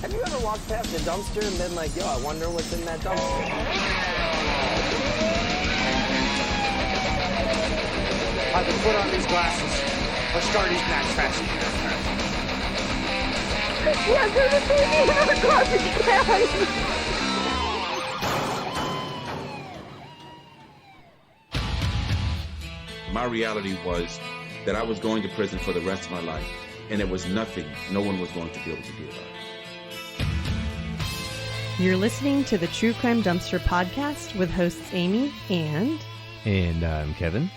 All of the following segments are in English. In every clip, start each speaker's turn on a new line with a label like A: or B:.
A: Have you ever walked past a dumpster and been like, yo, I wonder what's in that dumpster?
B: I can put on these glasses. Let's start these match fast.
C: Yeah, there's a baby in our garbage can.
D: My reality was that I was going to prison for the rest of my life, and there was nothing no one was going to be able to do about it.
E: You're listening to the True Crime Dumpster podcast with hosts Amy and
F: I'm Kevin.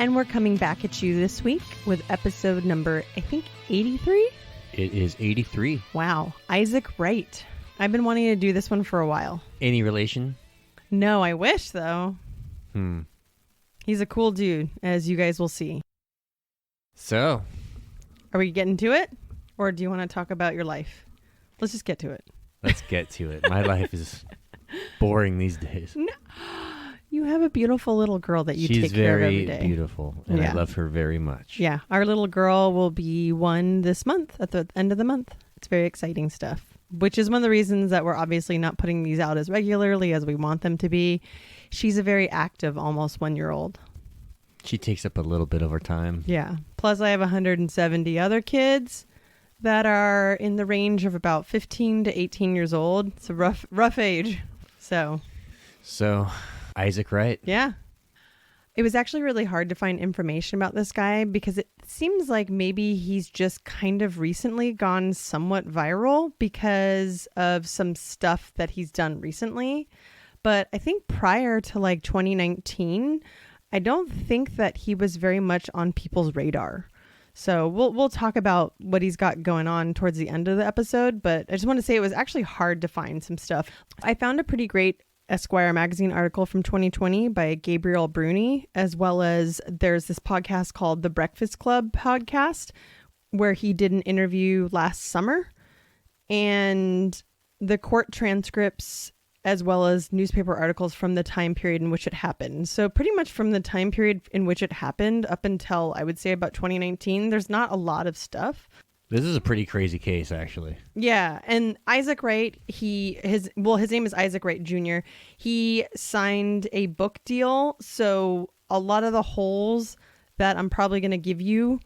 E: And we're coming back at you this week with episode number, I think, 83?
F: It is 83.
E: Wow. Isaac Wright. I've been wanting to do this one for a while.
F: Any relation?
E: No, I wish, though. He's a cool dude, as you guys will see.
F: So,
E: are we getting to it? Or do you want to talk about your life? Let's just get to it.
F: let's get to it. My life is boring these days.
E: No. You have a beautiful little girl that you take care of every day.
F: She's very beautiful, and I love her very much.
E: Yeah, our little girl will be 1 this month, at the end of the month. It's very exciting stuff, which is one of the reasons that we're obviously not putting these out as regularly as we want them to be. She's a very active, almost 1-year-old.
F: She takes up a little bit of her time.
E: Yeah. Plus, I have 170 other kids that are in the range of about 15 to 18 years old. It's a rough age. So...
F: Isaac Wright.
E: Yeah. It was actually really hard to find information about this guy because it seems like maybe he's just kind of recently gone somewhat viral because of some stuff that he's done recently. But I think prior to like 2019, I don't think that he was very much on people's radar. So we'll talk about what he's got going on towards the end of the episode. But I just want to say it was actually hard to find some stuff. I found a pretty great Esquire magazine article from 2020 by Gabriel Bruni, as well as there's this podcast called The Breakfast Club podcast, where he did an interview last summer, and the court transcripts, as well as newspaper articles from the time period in which it happened. So pretty much from the time period in which it happened up until, I would say, about 2019, there's not a lot of stuff.
F: This is a pretty crazy case, actually.
E: Yeah, and Isaac Wright, his name is Isaac Wright Jr. He signed a book deal, so a lot of the holes that I'm probably going to give you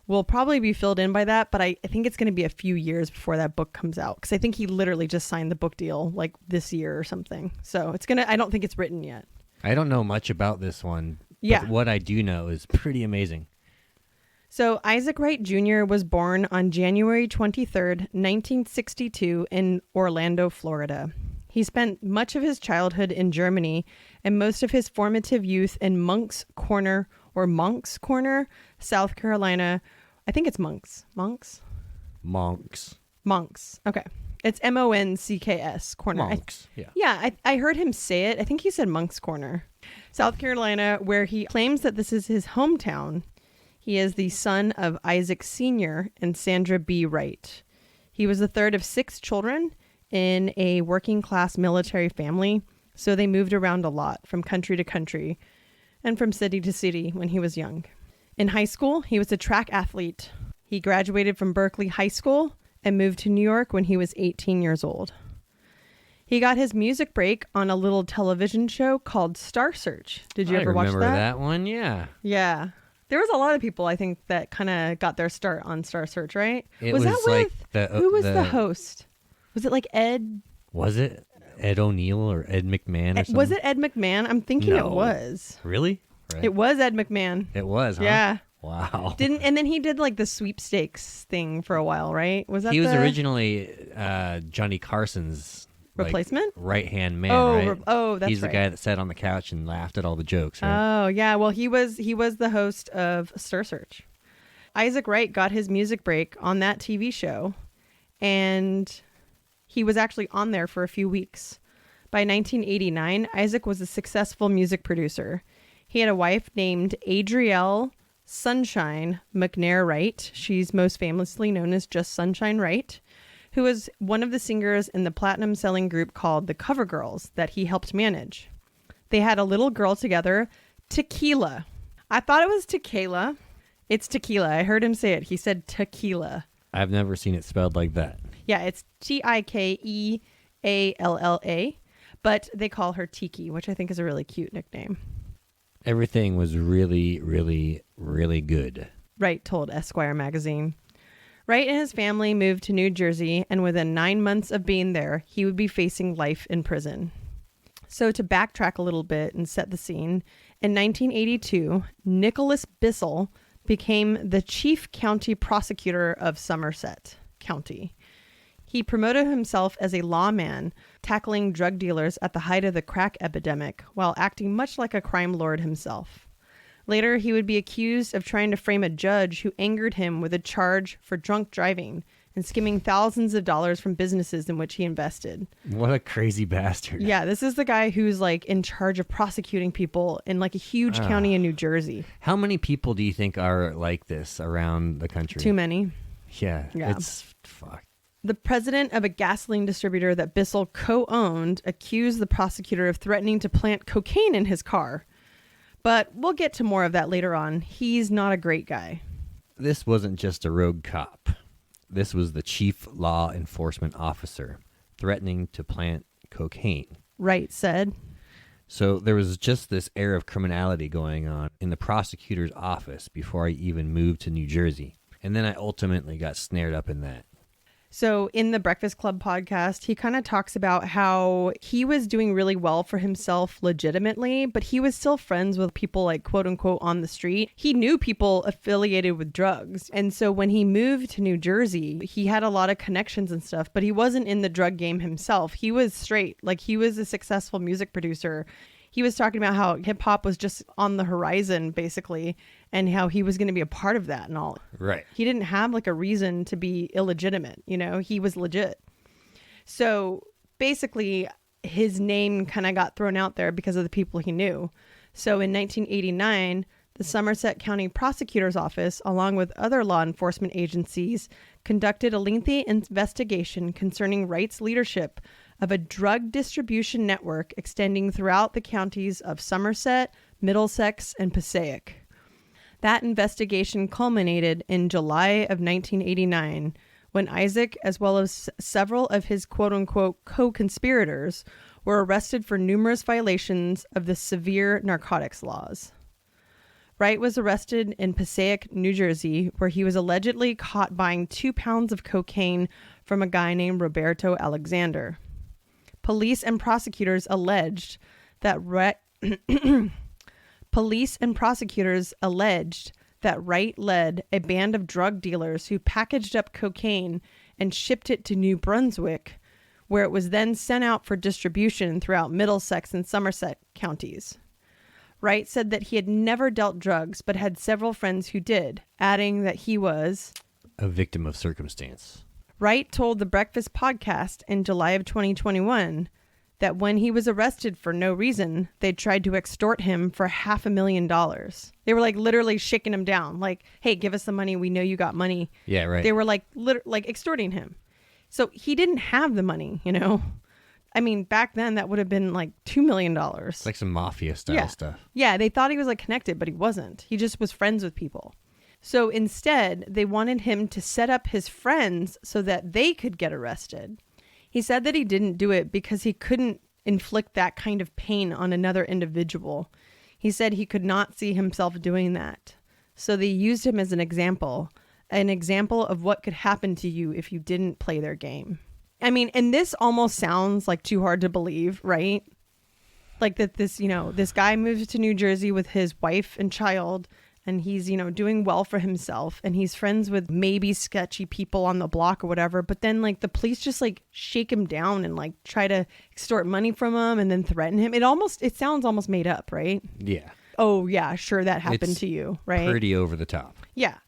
E: will probably be filled in by that, but I think it's going to be a few years before that book comes out, because I think he literally just signed the book deal like this year or something. So I don't think it's written yet.
F: I don't know much about this one,
E: but
F: what I do know is pretty amazing.
E: So Isaac Wright Jr. was born on January 23rd, 1962 in Orlando, Florida. He spent much of his childhood in Germany and most of his formative youth in Moncks Corner, South Carolina. I think it's Monks. Okay. It's Moncks Corner.
F: Monks, yeah.
E: Yeah, I heard him say it. I think he said Moncks Corner, South Carolina, where he claims that this is his hometown. He is the son of Isaac Sr. and Sandra B. Wright. He was the third of 6 children in a working-class military family, so they moved around a lot from country to country and from city to city when he was young. In high school, he was a track athlete. He graduated from Berkeley High School and moved to New York when he was 18 years old. He got his music break on a little television show called Star Search. Did you ever watch that?
F: I remember that one, yeah.
E: Yeah. There was a lot of people, I think, that kind of got their start on Star Search, right?
F: It was that like
E: with, who was the host? Was it like Ed?
F: Was it Ed O'Neill or Ed McMahon or something?
E: Was it Ed McMahon? I'm thinking it was.
F: Really? Right.
E: It was Ed McMahon.
F: It was, huh?
E: Yeah.
F: Wow.
E: And then he did like the sweepstakes thing for a while, right? Was that
F: he was originally Johnny Carson's
E: replacement?
F: Right-hand man,
E: right?
F: That's
E: right.
F: He's the guy that sat on the couch and laughed at all the jokes, right?
E: Oh, yeah. Well, he was the host of Star Search. Isaac Wright got his music break on that TV show, and he was actually on there for a few weeks. By 1989, Isaac was a successful music producer. He had a wife named Adrielle Sunshine McNair Wright. She's most famously known as just Sunshine Wright, who was one of the singers in the platinum-selling group called the Cover Girls that he helped manage. They had a little girl together, Tequila. I thought it was tequila. It's tequila. I heard him say it. He said tequila.
F: I've never seen it spelled like that.
E: Yeah, it's Tikealla, but they call her Tiki, which I think is a really cute nickname.
F: Everything was really, really, really good.
E: Wright told Esquire magazine. Wright and his family moved to New Jersey, and within 9 months of being there, he would be facing life in prison. So to backtrack a little bit and set the scene, in 1982, Nicholas Bissell became the chief county prosecutor of Somerset County. He promoted himself as a lawman, tackling drug dealers at the height of the crack epidemic, while acting much like a crime lord himself. Later, he would be accused of trying to frame a judge who angered him with a charge for drunk driving and skimming thousands of dollars from businesses in which he invested.
F: What a crazy bastard.
E: Yeah, this is the guy who's like in charge of prosecuting people in like a huge county in New Jersey.
F: How many people do you think are like this around the country?
E: Too many.
F: Yeah.
E: Yeah.
F: It's fuck.
E: The president of a gasoline distributor that Bissell co-owned accused the prosecutor of threatening to plant cocaine in his car. But we'll get to more of that later on. He's not a great guy.
F: This wasn't just a rogue cop. This was the chief law enforcement officer threatening to plant cocaine.
E: Wright said.
F: So there was just this air of criminality going on in the prosecutor's office before I even moved to New Jersey. And then I ultimately got snared up in that.
E: So in the Breakfast Club podcast, he kind of talks about how he was doing really well for himself legitimately, but he was still friends with people like quote unquote on the street. He knew people affiliated with drugs. And so when he moved to New Jersey, he had a lot of connections and stuff, but he wasn't in the drug game himself. He was straight. Like he was a successful music producer. He was talking about how hip hop was just on the horizon, basically, and how he was going to be a part of that and all.
F: Right.
E: He didn't have like a reason to be illegitimate, you know, he was legit. So basically, his name kind of got thrown out there because of the people he knew. So in 1989, the Somerset County Prosecutor's Office, along with other law enforcement agencies, conducted a lengthy investigation concerning Wright's leadership of a drug distribution network extending throughout the counties of Somerset, Middlesex, and Passaic. That investigation culminated in July of 1989 when Isaac, as well as several of his quote-unquote co-conspirators, were arrested for numerous violations of the severe narcotics laws. Wright was arrested in Passaic, New Jersey, where he was allegedly caught buying 2 pounds of cocaine from a guy named Roberto Alexander. Police and prosecutors alleged that Wright led a band of drug dealers who packaged up cocaine and shipped it to New Brunswick, where it was then sent out for distribution throughout Middlesex and Somerset counties. Wright said that he had never dealt drugs, but had several friends who did, adding that he was
F: a victim of circumstance.
E: Wright told the Breakfast podcast in July of 2021 that when he was arrested for no reason, they tried to extort him for $500,000. They were like literally shaking him down. Like, hey, give us the money. We know you got money.
F: Yeah, right.
E: They were like extorting him. So he didn't have the money, you know? I mean, back then that would have been like $2 million.
F: It's like some mafia style stuff.
E: Yeah, they thought he was like connected, but he wasn't. He just was friends with people. So instead, they wanted him to set up his friends so that they could get arrested. He said that he didn't do it because he couldn't inflict that kind of pain on another individual. He said he could not see himself doing that. So they used him as an example of what could happen to you if you didn't play their game. I mean, and this almost sounds like too hard to believe, right? Like that this guy moves to New Jersey with his wife and child, and he's, doing well for himself, and he's friends with maybe sketchy people on the block or whatever. But then like the police just like shake him down and like try to extort money from him and then threaten him. It sounds almost made up, right?
F: Yeah.
E: Oh yeah, sure, that happened to you, right?
F: Pretty over the top.
E: Yeah.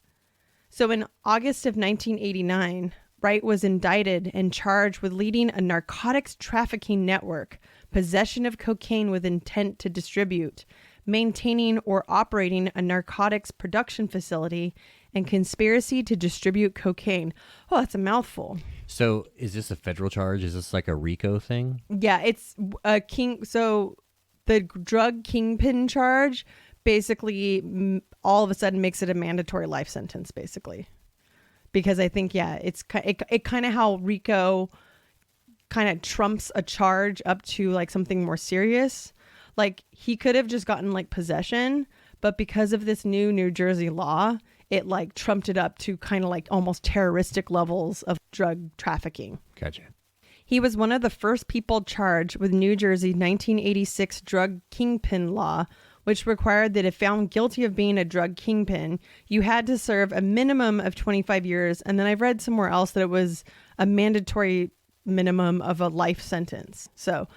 E: So in August of 1989, Wright was indicted and charged with leading a narcotics trafficking network, possession of cocaine with intent to distribute, maintaining or operating a narcotics production facility, and conspiracy to distribute cocaine. Oh, that's a mouthful.
F: So is this a federal charge? Is this like a RICO thing?
E: Yeah, it's a So the drug kingpin charge basically all of a sudden makes it a mandatory life sentence, basically. because I think, it's it kind of how RICO kind of trumps a charge up to like something more serious. Like he could have just gotten like possession, but because of this new New Jersey law, it like trumped it up to kind of like almost terroristic levels of drug trafficking.
F: Gotcha.
E: He was one of the first people charged with New Jersey 1986 drug kingpin law, which required that if found guilty of being a drug kingpin, you had to serve a minimum of 25 years. And then I've read somewhere else that it was a mandatory minimum of a life sentence. So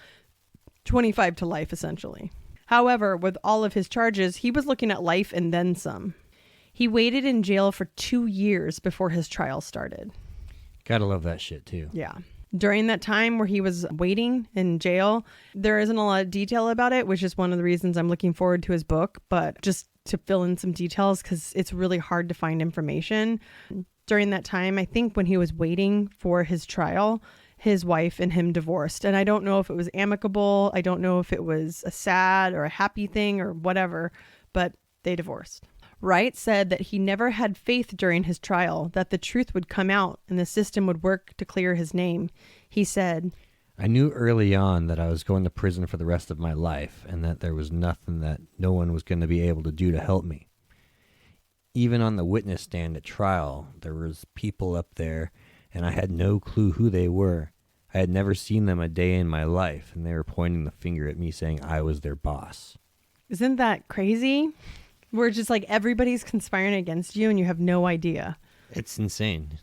E: 25 to life, essentially. However, with all of his charges, he was looking at life and then some. He waited in jail for 2 years before his trial started.
F: Gotta love that shit, too.
E: Yeah. During that time where he was waiting in jail, there isn't a lot of detail about it, which is one of the reasons I'm looking forward to his book. But just to fill in some details, because it's really hard to find information. During that time, I think when he was waiting for his trial, his wife and him divorced. And I don't know if it was amicable. I don't know if it was a sad or a happy thing or whatever, but they divorced. Wright said that he never had faith during his trial that the truth would come out and the system would work to clear his name. He said,
F: I knew early on that I was going to prison for the rest of my life and that there was nothing that no one was going to be able to do to help me. Even on the witness stand at trial, there was people up there and I had no clue who they were. I had never seen them a day in my life, and they were pointing the finger at me saying I was their boss.
E: Isn't that crazy? We're just like everybody's conspiring against you and you have no idea.
F: It's insane.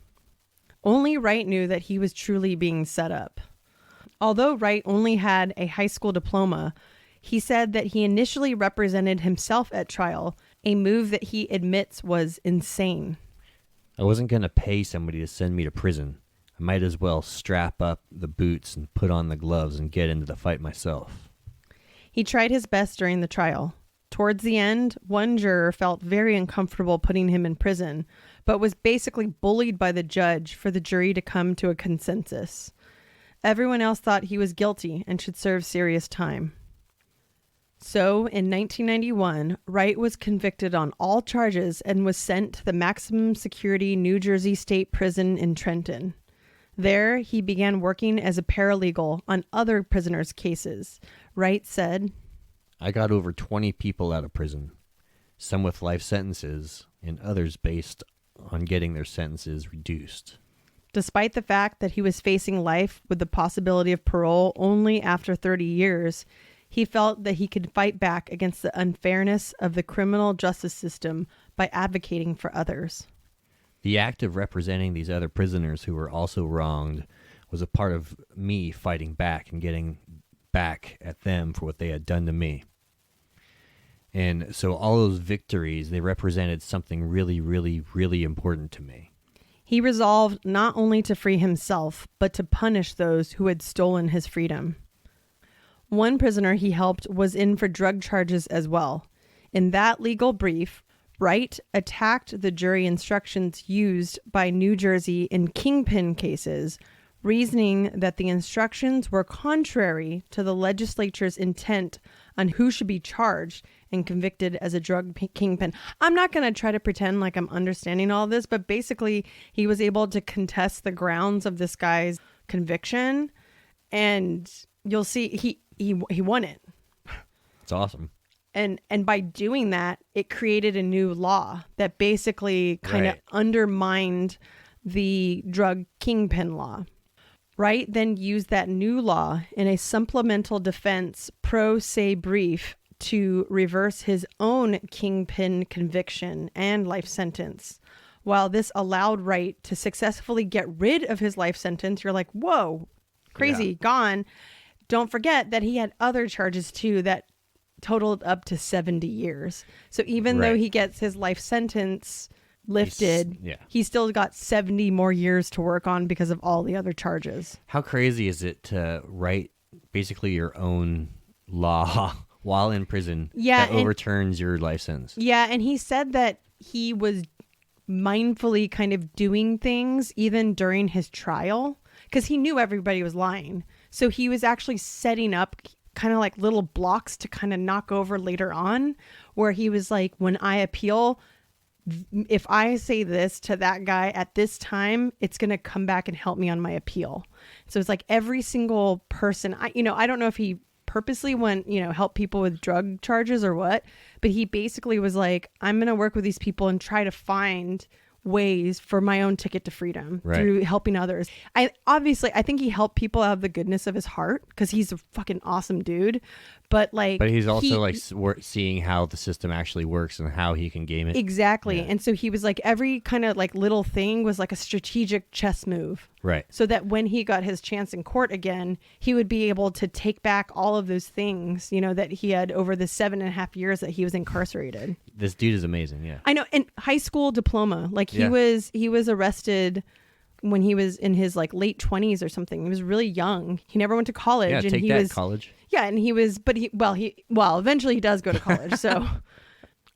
E: Only Wright knew that he was truly being set up. Although Wright only had a high school diploma, he said that he initially represented himself at trial, a move that he admits was insane.
F: I wasn't going to pay somebody to send me to prison. I might as well strap up the boots and put on the gloves and get into the fight myself.
E: He tried his best during the trial. Towards the end, one juror felt very uncomfortable putting him in prison, but was basically bullied by the judge for the jury to come to a consensus. Everyone else thought he was guilty and should serve serious time. So, in 1991, Wright was convicted on all charges and was sent to the maximum security New Jersey State Prison in Trenton. There, he began working as a paralegal on other prisoners' cases. Wright said,
F: I got over 20 people out of prison, some with life sentences and others based on getting their sentences reduced.
E: Despite the fact that he was facing life with the possibility of parole only after 30 years, he felt that he could fight back against the unfairness of the criminal justice system by advocating for others.
F: The act of representing these other prisoners who were also wronged was a part of me fighting back and getting back at them for what they had done to me. And so all those victories, they represented something really, really, really important to me.
E: He resolved not only to free himself, but to punish those who had stolen his freedom. One prisoner he helped was in for drug charges as well. In that legal brief, Wright attacked the jury instructions used by New Jersey in Kingpin cases, reasoning that the instructions were contrary to the legislature's intent on who should be charged and convicted as a drug kingpin. I'm not going to try to pretend like I'm understanding all this, but basically he was able to contest the grounds of this guy's conviction, and you'll see he won it.
F: It's awesome.
E: And by doing that, it created a new law that basically kind of
F: Right.
E: undermined the drug kingpin law. Wright then used that new law in a supplemental defense pro se brief to reverse his own kingpin conviction and life sentence. While this allowed Wright to successfully get rid of his life sentence, you're like, whoa, crazy, gone. Don't forget that he had other charges too that totaled up to 70 years. So even though
F: Right.
E: he gets his life sentence lifted,
F: yeah.
E: he still got 70 more years to work on because of all the other charges.
F: How crazy is it to write basically your own law while in prison that
E: and-
F: overturns your life sentence?
E: Yeah, and he said that he was mindfully kind of doing things even during his trial because he knew everybody was lying. So he was actually setting up kind of like little blocks to kind of knock over later on, where he was like, when I appeal, if I say this to that guy at this time, it's going to come back and help me on my appeal. So it's like every single person, I don't know if he purposely went, help people with drug charges or what, but he basically was like, I'm going to work with these people and try to find ways for my own ticket to freedom through helping others. I think he helped people out of the goodness of his heart because he's a fucking awesome dude. But
F: he's also seeing how the system actually works and how he can game it.
E: Exactly.
F: Yeah.
E: And so he was like, every kind of like little thing was like a strategic chess move.
F: Right.
E: So that when he got his chance in court again, he would be able to take back all of those things, that he had over the 7.5 years that he was incarcerated.
F: This dude is amazing. Yeah.
E: I know. And high school diploma, he was arrested when he was in his like late 20s or something. He was really young. He never went to college.
F: Yeah,
E: and
F: college.
E: Yeah, and he was, eventually he does go to college. So,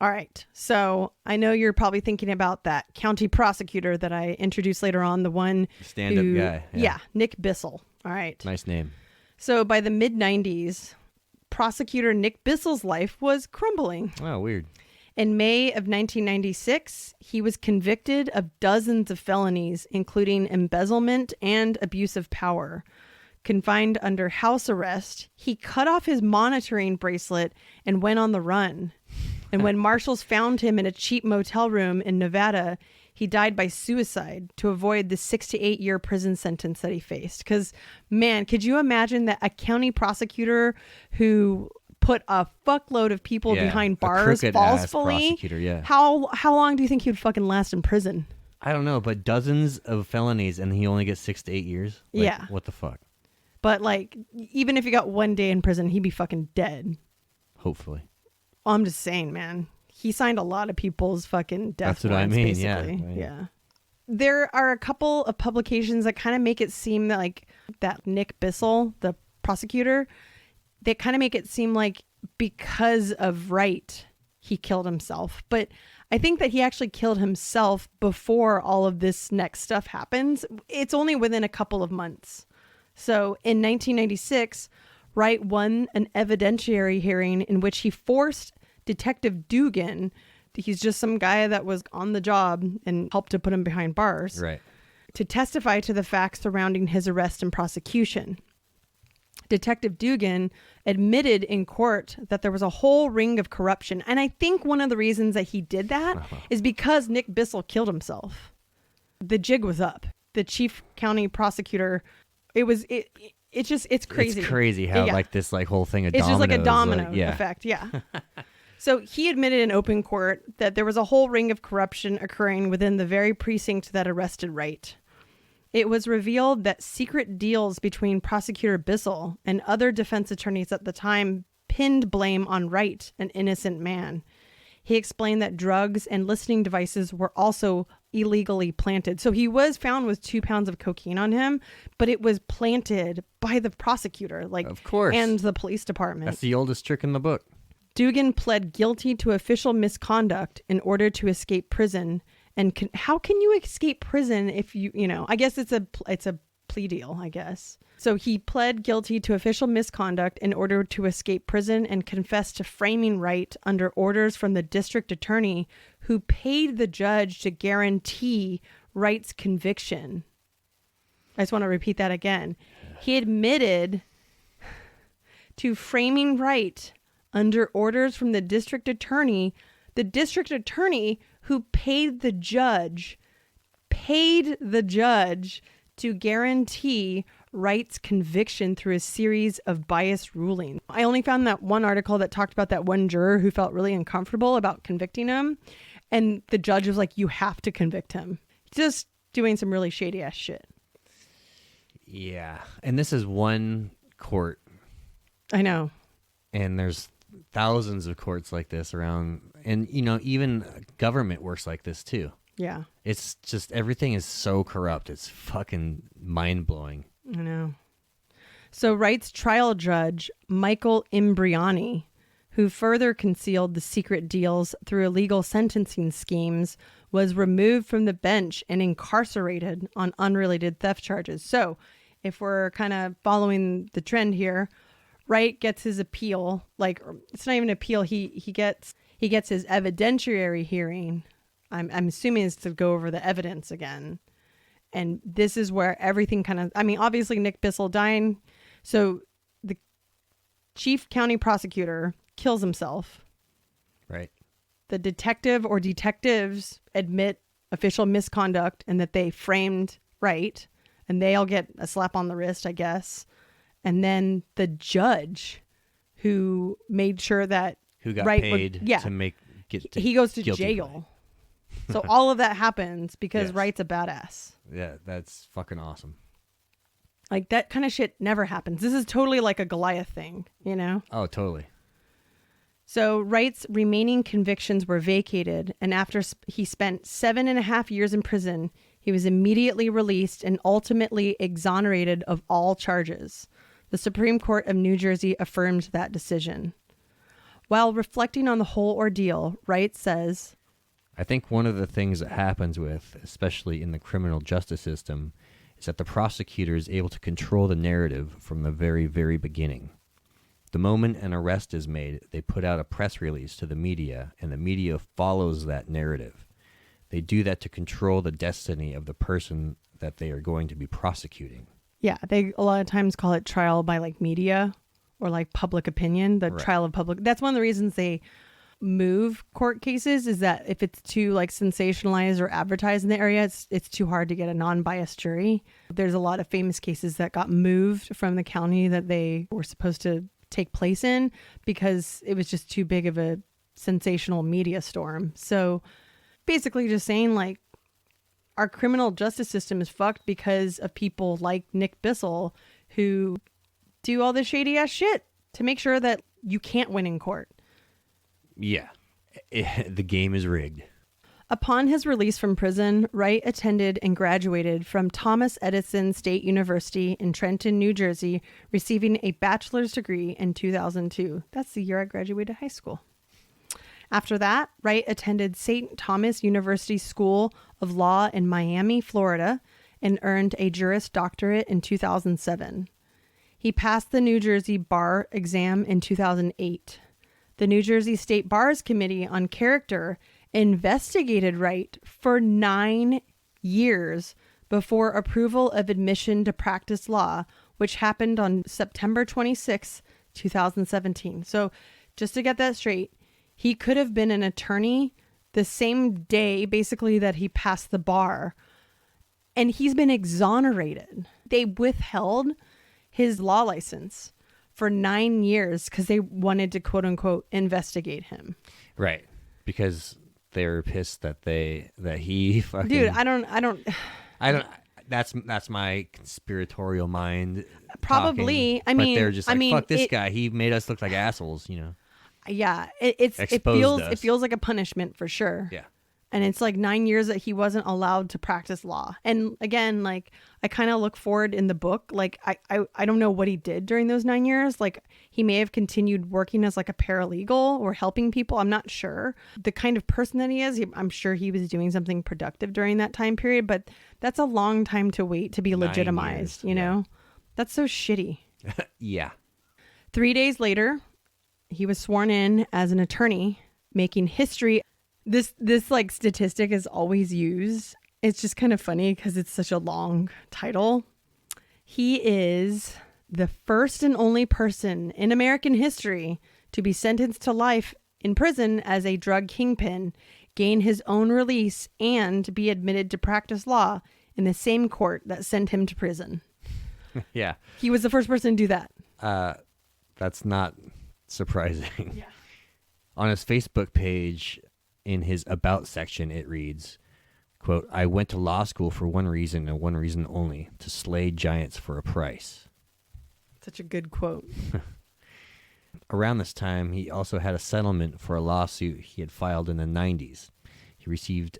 E: all right. So I know you're probably thinking about that county prosecutor that I introduced later on, the one
F: stand-up guy.
E: Yeah, Nick Bissell. All right.
F: Nice name.
E: So by the mid-90s, prosecutor Nick Bissell's life was crumbling.
F: Oh, weird.
E: In May of 1996, he was convicted of dozens of felonies, including embezzlement and abuse of power. Confined under house arrest, he cut off his monitoring bracelet and went on the run. And when marshals found him in a cheap motel room in Nevada, he died by suicide to avoid the 6 to 8 year prison sentence that he faced. Because, man, could you imagine that a county prosecutor who put a fuckload of people behind bars falsely? How long do you think he would fucking last in prison?
F: I don't know, but dozens of felonies and he only gets 6 to 8 years? What the fuck?
E: But even if he got 1 day in prison, he'd be fucking dead.
F: Hopefully.
E: I'm just saying, man. He signed a lot of people's fucking death
F: That's what I mean,
E: basically. Yeah. There are a couple of publications that kind of make it seem that that Nick Bissell, the prosecutor, they kind of make it seem like because of Wright, he killed himself. But I think that he actually killed himself before all of this next stuff happens. It's only within a couple of months. So in 1996, Wright won an evidentiary hearing in which he forced Detective Dugan, he's just some guy that was on the job and helped to put him behind bars, to testify to the facts surrounding his arrest and prosecution. Detective Dugan admitted in court that there was a whole ring of corruption. And I think one of the reasons that he did that is because Nick Bissell killed himself. The jig was up. The chief county prosecutor... It's crazy.
F: It's crazy how this whole thing of
E: it's just like a domino
F: yeah.
E: effect. Yeah. So he admitted in open court that there was a whole ring of corruption occurring within the very precinct that arrested Wright. It was revealed that secret deals between prosecutor Bissell and other defense attorneys at the time pinned blame on Wright, an innocent man. He explained that drugs and listening devices were also illegally planted. So he was found with 2 pounds of cocaine on him, but it was planted by the prosecutor,
F: of course,
E: and the police department.
F: That's the oldest trick in the book.
E: Dugan pled guilty to official misconduct in order to escape prison. And how can you escape prison if I guess it's a plea deal, I guess. So he pled guilty to official misconduct in order to escape prison and confessed to framing Wright under orders from the district attorney who paid the judge to guarantee Wright's conviction. I just want to repeat that again. He admitted to framing Wright under orders from the district attorney who paid the judge to guarantee Wright's conviction through a series of biased rulings. I only found that one article that talked about that one juror who felt really uncomfortable about convicting him. And the judge was like, you have to convict him. Just doing some really shady ass shit.
F: Yeah. And this is one court.
E: I know.
F: And there's thousands of courts like this around. And, even government works like this too.
E: Yeah.
F: It's just everything is so corrupt. It's fucking mind-blowing.
E: I know. So Wright's trial judge, Michael Imbriani, who further concealed the secret deals through illegal sentencing schemes, was removed from the bench and incarcerated on unrelated theft charges. So if we're kind of following the trend here, Wright gets his appeal. It's not even an appeal. He gets his evidentiary hearing. I'm assuming it's to go over the evidence again. And this is where everything kind of, I mean, obviously Nick Bissell dying. So the chief county prosecutor kills himself.
F: Right.
E: The detective or detectives admit official misconduct and that they framed Wright, and they all get a slap on the wrist, I guess. And then the judge who made sure that
F: Who got
E: Wright
F: paid
E: would, yeah,
F: to
E: he goes to
F: guilty
E: jail. So all of that happens because
F: Yes.
E: Wright's a badass.
F: Yeah, that's fucking awesome.
E: Like, that kind of shit never happens. This is totally like a Goliath thing, you know?
F: Oh, totally.
E: So Wright's remaining convictions were vacated, and after he spent 7.5 years in prison, he was immediately released and ultimately exonerated of all charges. The Supreme Court of New Jersey affirmed that decision. While reflecting on the whole ordeal, Wright says,
F: I think one of the things that happens with, especially in the criminal justice system, is that the prosecutor is able to control the narrative from the very, very beginning. The moment an arrest is made, they put out a press release to the media, and the media follows that narrative. They do that to control the destiny of the person that they are going to be prosecuting.
E: yeah, they a lot of times call it trial by like media or like public opinion, the
F: Right.
E: trial of public. That's one of the reasons they move court cases, is that if it's too like sensationalized or advertised in the area, it's too hard to get a non-biased jury. There's a lot of famous cases that got moved from the county that they were supposed to take place in because it was just too big of a sensational media storm. So basically just saying, like, our criminal justice system is fucked because of people like Nick Bissell who do all this shady ass shit to make sure that you can't win in court.
F: Yeah. The game is rigged.
E: Upon his release from prison, Wright attended and graduated from Thomas Edison State University in Trenton, New Jersey, receiving a bachelor's degree in 2002. That's the year I graduated high school. After that, Wright attended St. Thomas University School of Law in Miami, Florida, and earned a Juris Doctorate in 2007. He passed the New Jersey Bar exam in 2008. The New Jersey State Bar's Committee on Character investigated Wright for 9 years before approval of admission to practice law, which happened on September 26, 2017. So just to get that straight, he could have been an attorney the same day, basically, that he passed the bar, and he's been exonerated. They withheld his law license for 9 years because they wanted to, quote unquote, investigate him.
F: Right. Because they were pissed that he fucking...
E: Dude, I don't.
F: That's my conspiratorial mind.
E: Probably.
F: Talking,
E: I mean,
F: but they're just like, fuck this
E: it-
F: guy. He made us look like assholes, you know?
E: Yeah, it
F: Exposed us.
E: feels like a punishment for sure.
F: Yeah.
E: And it's like 9 years that he wasn't allowed to practice law. And again, like, I kind of look forward in the book. Like, I don't know what he did during those 9 years. Like, he may have continued working as like a paralegal or helping people. I'm not sure. The kind of person that he is, I'm sure he was doing something productive during that time period. But that's a long time to wait to be
F: 9
E: legitimized,
F: years,
E: you know? That's so shitty.
F: Yeah.
E: 3 days later, he was sworn in as an attorney, making history. This like statistic is always used. It's just kind of funny because it's such a long title. He is the first and only person in American history to be sentenced to life in prison as a drug kingpin, gain his own release, and be admitted to practice law in the same court that sent him to prison.
F: Yeah.
E: He was the first person to do that.
F: That's not surprising.
E: Yeah.
F: On his Facebook page, in his About section, it reads, quote, I went to law school for one reason and one reason only, to slay giants for a price.
E: Such a good quote.
F: Around this time, he also had a settlement for a lawsuit he had filed in the 90s. He received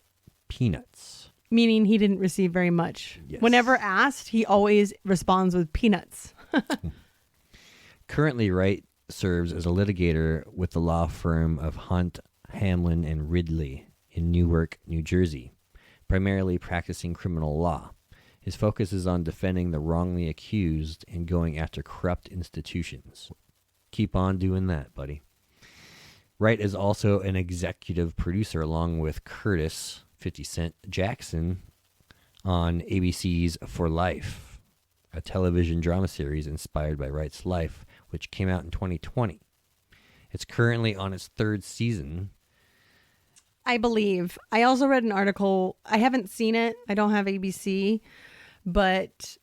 F: peanuts.
E: Meaning he didn't receive very much.
F: Yes.
E: Whenever asked, he always responds with peanuts.
F: Currently, Wright serves as a litigator with the law firm of Hunt, Hamlin, and Ridley in Newark, New Jersey, primarily practicing criminal law. His focus is on defending the wrongly accused and going after corrupt institutions. Keep on doing that, buddy. Wright is also an executive producer along with Curtis 50 Cent Jackson on ABC's For Life, a television drama series inspired by Wright's life, which came out in 2020. It's currently on its 3rd season.
E: I believe. I also read an article. I haven't seen it. I don't have ABC, but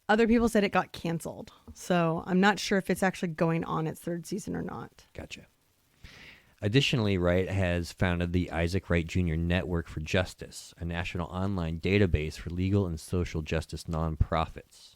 E: other people said it got canceled. So I'm not sure if it's actually going on its 3rd season or not.
F: Gotcha. Additionally, Wright has founded the Isaac Wright Jr. Network for Justice, a national online database for legal and social justice nonprofits.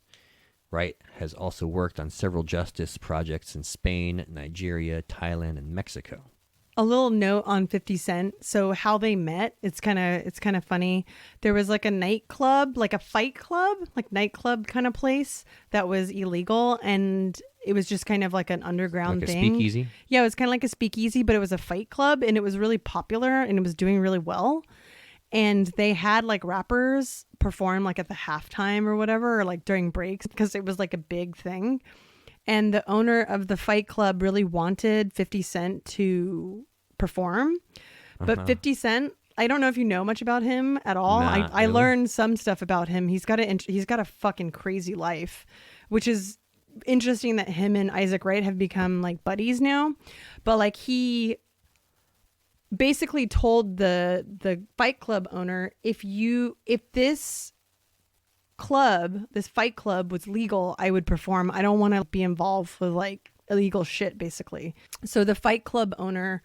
F: Wright has also worked on several justice projects in Spain, Nigeria, Thailand, and Mexico.
E: A little note on 50 Cent. So how they met, it's kind of funny. There was like a nightclub, like a fight club, like nightclub kind of place that was illegal, and it was just kind of like an underground
F: like a
E: thing.
F: Speakeasy?
E: Yeah, it was kind of like a speakeasy, but it was a fight club, and it was really popular, and it was doing really well. And they had like rappers perform like at the halftime or whatever, or like during breaks, because it was like a big thing. And the owner of the fight club really wanted 50 Cent to perform. But 50 Cent, I don't know if you know much about him at all.
F: Nah,
E: I
F: really?
E: learned some stuff about him. He's got a fucking crazy life, which is interesting that him and Isaac Wright have become like buddies now. But like he basically told the fight club owner, if this fight club was legal, I would perform. I don't want to be involved with like illegal shit, basically. So the fight club owner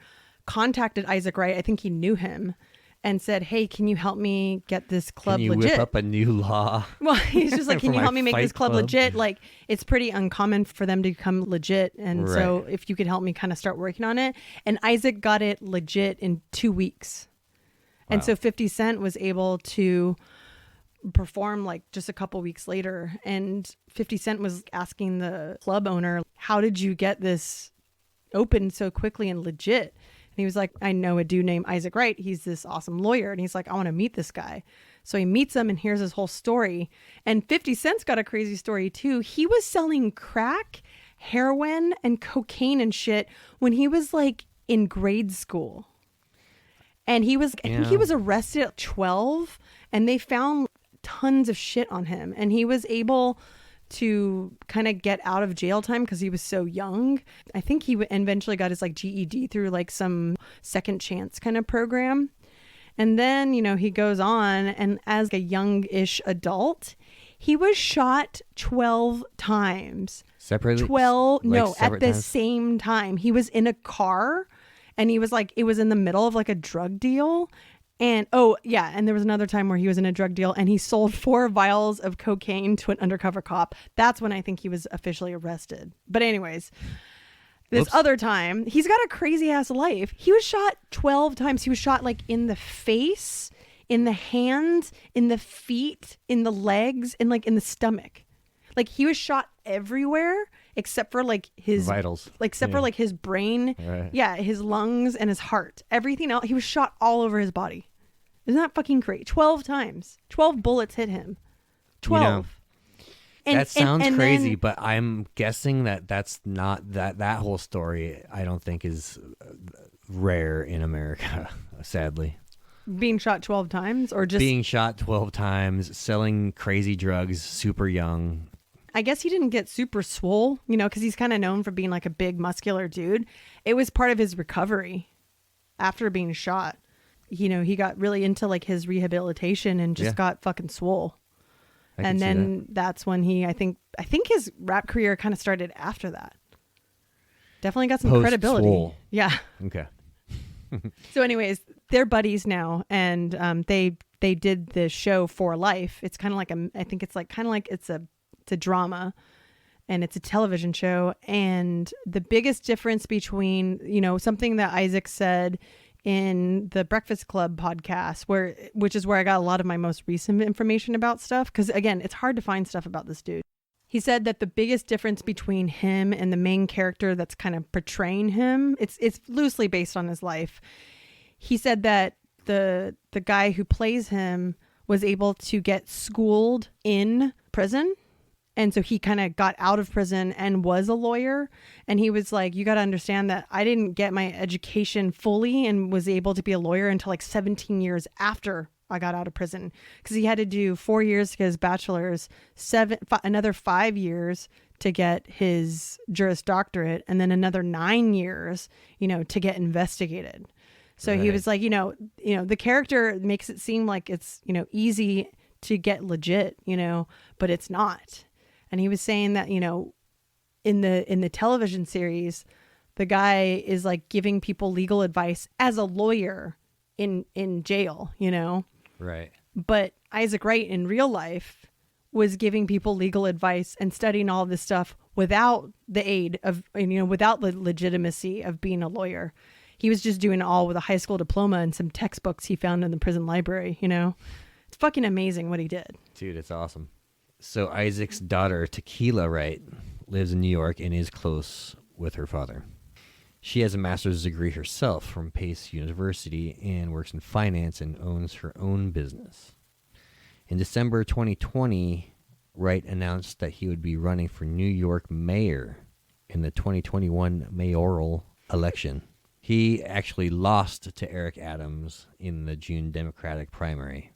E: contacted Isaac Wright. I think he knew him, and said, hey, can you help me get this club legit?
F: Can you whip up a new law?
E: Well, he's just like, can you
F: my
E: help me make this
F: fight
E: club
F: club?
E: legit? Like, it's pretty uncommon for them to become legit. And so
F: Right.
E: if you could help me kind of start working on it. And Isaac got it legit in 2 weeks. And
F: Wow.
E: so 50 Cent was able to perform like just a couple weeks later. And 50 Cent was asking the club owner, how did you get this open so quickly and legit? And he was like, I know a dude named Isaac Wright. He's this awesome lawyer. And he's like, I want to meet this guy. So he meets him and hears his whole story. And 50 Cent's got a crazy story too. He was selling crack, heroin, and cocaine and shit when he was like in grade school. And I think he was arrested at 12, and they found tons of shit on him. And he was able to kind of get out of jail time because he was so young. I think he eventually got his like GED through like some second chance kind of program. And then, he goes on, and as a young-ish adult, he was shot 12 times.
F: Separately?
E: 12,
F: Like
E: no, at
F: separate
E: the
F: times?
E: same time. He was in a car, and he was like, it was in the middle of like a drug deal. And and there was another time where he was in a drug deal and he sold 4 vials of cocaine to an undercover cop. That's when I think he was officially arrested. But anyways, this other time, he's got a crazy ass life. He was shot 12 times. He was shot like in the face, in the hands, in the feet, in the legs, and like in the stomach. Like he was shot everywhere except for like his
F: vitals,
E: except for like his brain,
F: Right.
E: yeah, his lungs and his heart. Everything else, he was shot all over his body. Isn't that fucking crazy? 12 times, 12 bullets hit him. 12.
F: That sounds crazy,
E: then,
F: but I'm guessing that's not that whole story. I don't think is rare in America, sadly.
E: being shot 12 times, or just
F: Being shot 12 times, selling crazy drugs, super young.
E: I guess he didn't get super swole, because he's kind of known for being like a big muscular dude. It was part of his recovery after being shot. He got really into like his rehabilitation and just got fucking swole. And then that's when I think his rap career kind of started after that. Definitely got some credibility.
F: Post-swole.
E: Yeah.
F: Okay.
E: So anyways, they're buddies now, and they did the show For Life. It's kind of like it's a drama, and it's a television show. And the biggest difference between, something that Isaac said in the Breakfast Club podcast, which is where I got a lot of my most recent information about stuff. Because again, it's hard to find stuff about this dude. He said that the biggest difference between him and the main character that's kind of portraying him, it's loosely based on his life. He said that the guy who plays him was able to get schooled in prison. And so he kind of got out of prison and was a lawyer. And he was like, you got to understand that I didn't get my education fully and was able to be a lawyer until like 17 years after I got out of prison, because he had to do 4 years to get his bachelor's, another 5 years to get his Juris Doctorate, and then another 9 years, to get investigated. So he was like, the character makes it seem like it's, easy to get legit, but it's not. And he was saying that, in the television series, the guy is like giving people legal advice as a lawyer in jail,
F: Right.
E: But Isaac Wright in real life was giving people legal advice and studying all this stuff without the aid of, without the legitimacy of being a lawyer. He was just doing it all with a high school diploma and some textbooks he found in the prison library, It's fucking amazing what he did.
F: Dude, it's awesome. So Isaac's daughter, Tequila Wright, lives in New York and is close with her father. She has a master's degree herself from Pace University and works in finance and owns her own business. In December 2020, Wright announced that he would be running for New York mayor in the 2021 mayoral election. He actually lost to Eric Adams in the June Democratic primary.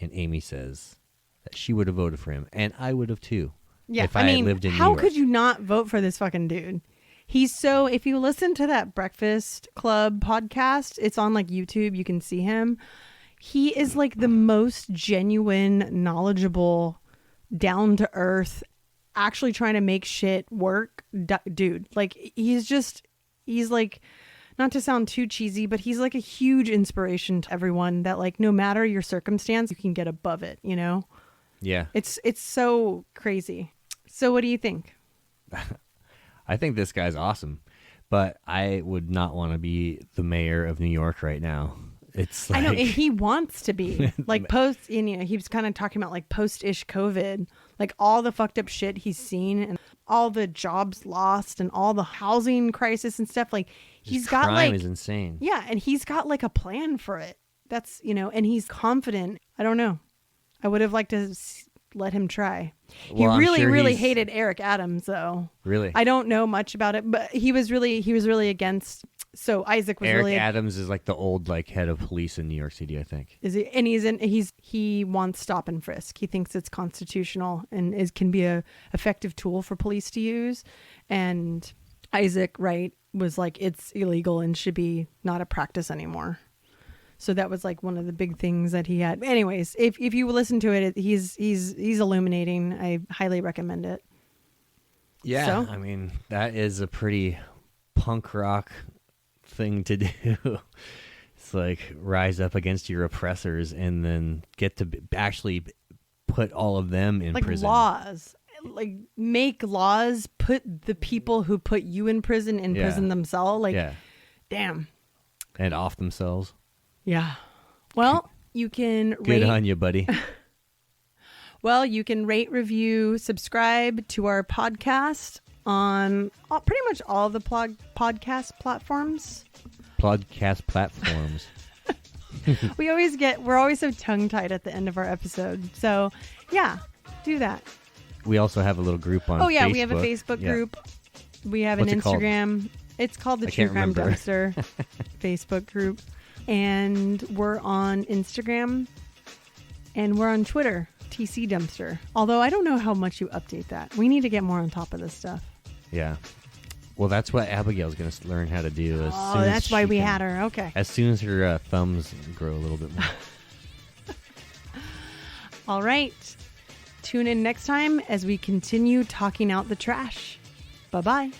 F: And Amy says that she would have voted for him. And I would have too.
E: Yeah,
F: if I had lived in New
E: how
F: York.
E: could you not vote for this fucking dude? If you listen to that Breakfast Club podcast, it's on like YouTube, you can see him. He is like the most genuine, knowledgeable, down to earth, actually trying to make shit work dude. Like he's like, not to sound too cheesy, but he's like a huge inspiration to everyone that like, no matter your circumstance, you can get above it,
F: Yeah.
E: It's so crazy. So what do you think?
F: I think this guy's awesome, but I would not want to be the mayor of New York right now. It's like,
E: I know, and he wants to be like he was kind of talking about like post-ish COVID, like all the fucked up shit he's seen and all the jobs lost and all the housing crisis and stuff. Like he's got
F: crime
E: like,
F: is insane.
E: Yeah. And he's got like a plan for it. That's, and he's confident. I don't know. I would have liked to let him try.
F: Well,
E: he
F: I'm sure
E: really
F: he's-
E: hated Eric Adams though.
F: Really?
E: I don't know much about it, but he was really against. So Isaac was
F: Eric
E: really
F: Adams is like the old like head of police in New York City, I think.
E: Is he? And he wants stop and frisk. He thinks it's constitutional and can be a effective tool for police to use. And Isaac Wright was like, it's illegal and should be not a practice anymore. So that was like one of the big things that he had. Anyways, if you listen to it, he's illuminating. I highly recommend it.
F: Yeah,
E: So?
F: I mean, that is a pretty punk rock thing to do. It's like rise up against your oppressors and then get to actually put all of them in
E: Like
F: prison.
E: laws. Like make laws, put the people who put you in prison themselves. Like,
F: Yeah,
E: damn.
F: and off themselves.
E: Yeah. Well, you can
F: Good
E: rate.
F: on you, buddy.
E: Well, you can rate, review, subscribe to our podcast on pretty much all the podcast platforms.
F: Podcast platforms.
E: We're always so tongue-tied at the end of our episode. So, yeah, do that.
F: We also have a little group on
E: Oh, yeah,
F: Facebook.
E: we have a Facebook
F: Yeah.
E: group. We have
F: What's
E: an
F: it called?
E: Instagram. It's called the
F: I
E: True
F: can't
E: Crime
F: remember.
E: Dumpster Facebook group. And we're on Instagram. And we're on Twitter, TC Dumpster. Although I don't know how much you update that. We need to get more on top of this stuff.
F: Yeah. Well, that's what Abigail's going to learn how to do.
E: Oh, that's why we had her. Okay.
F: As soon as her thumbs grow a little bit more.
E: All right. Tune in next time as we continue talking out the trash. Bye-bye.